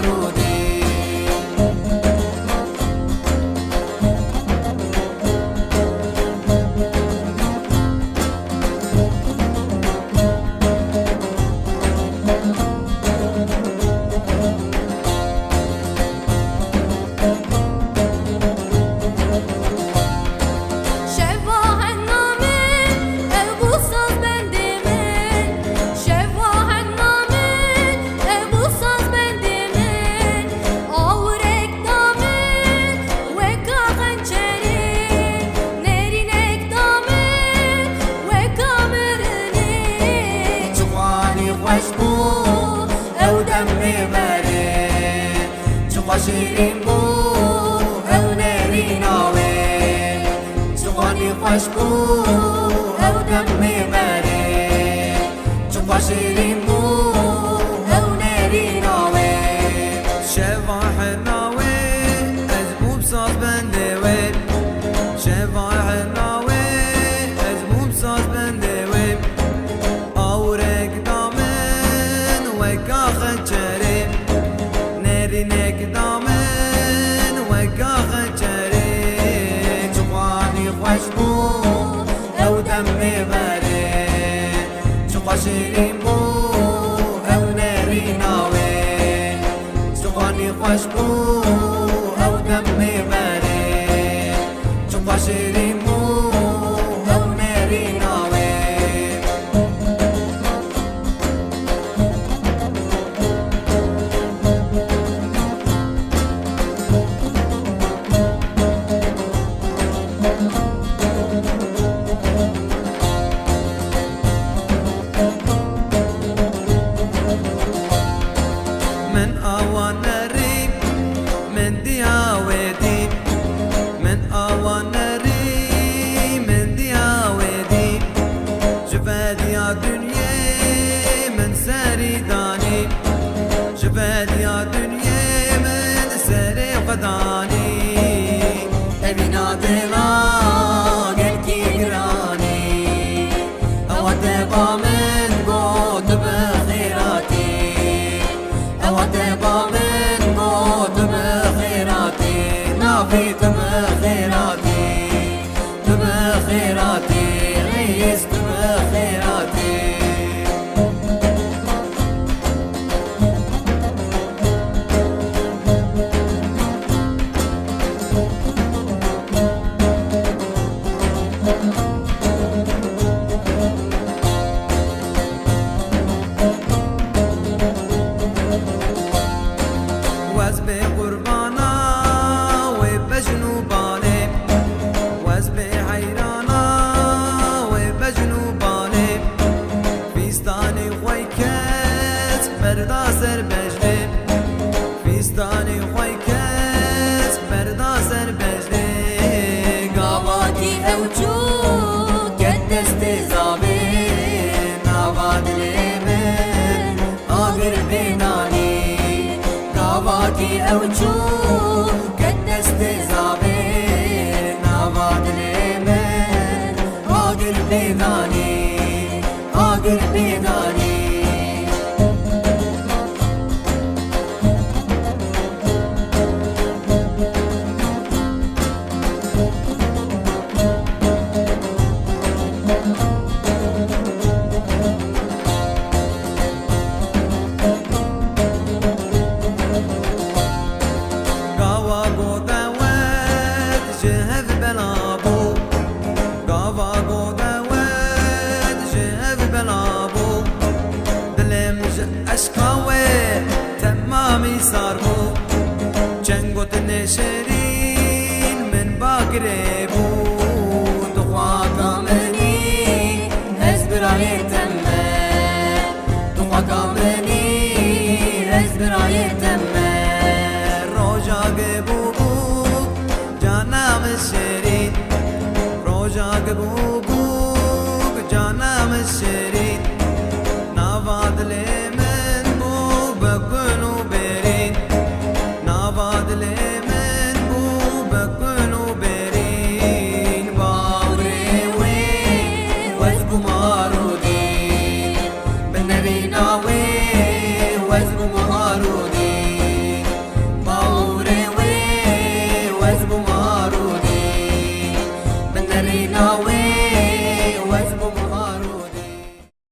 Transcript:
بارودی خوشبو او دمی بری چو خوشیرین بو او نری ناوی چو خانی خوشبو او دمی بری چو خوشیرین بو او نری ناوی شواح ناوی از موب ساز بنده وی شواح ناوی از موب ساز بنده وی آورک دامن وکا خنچری نرینک دامن وکا خنچری چوانی خوشبو او دمی بری چو خوشیرین بو او نری ناوی چوانی خوشبو او دمی بری چو خوشیرین بو او نری ناوی من آوان ريب من دياودي من آوان ريب من دياودي جفاد يا دنيا من ساري داني جفاد يا دنيا من ساري قداني ابنا دلا گلکی گرانی او تبا من گود بخیراتی او تبا من گود بخیراتی نافی تبخیراتی تبخیراتی غیز تبخیراتی واز بقربانا وبجنوباني واز بحيرانا وبجنوباني فيستاني خويكت بردا سر بجلي فيستاني خويكت بردا سر بجلي قاواتی اوچو کدست زابین آواد لیمن آگر بینانی قاواتی اوچو کدست زابین آواد لیمن آگر بینانی آگر بینانی قاوا قودوات جهف بلابو قاوا قودوات جهف بلابو دلم اشقاوي تمامي صاربو جنگوت نشرين من باقربو دخواكا مني هزبراي تمه دخواكا مني هزبراي تمه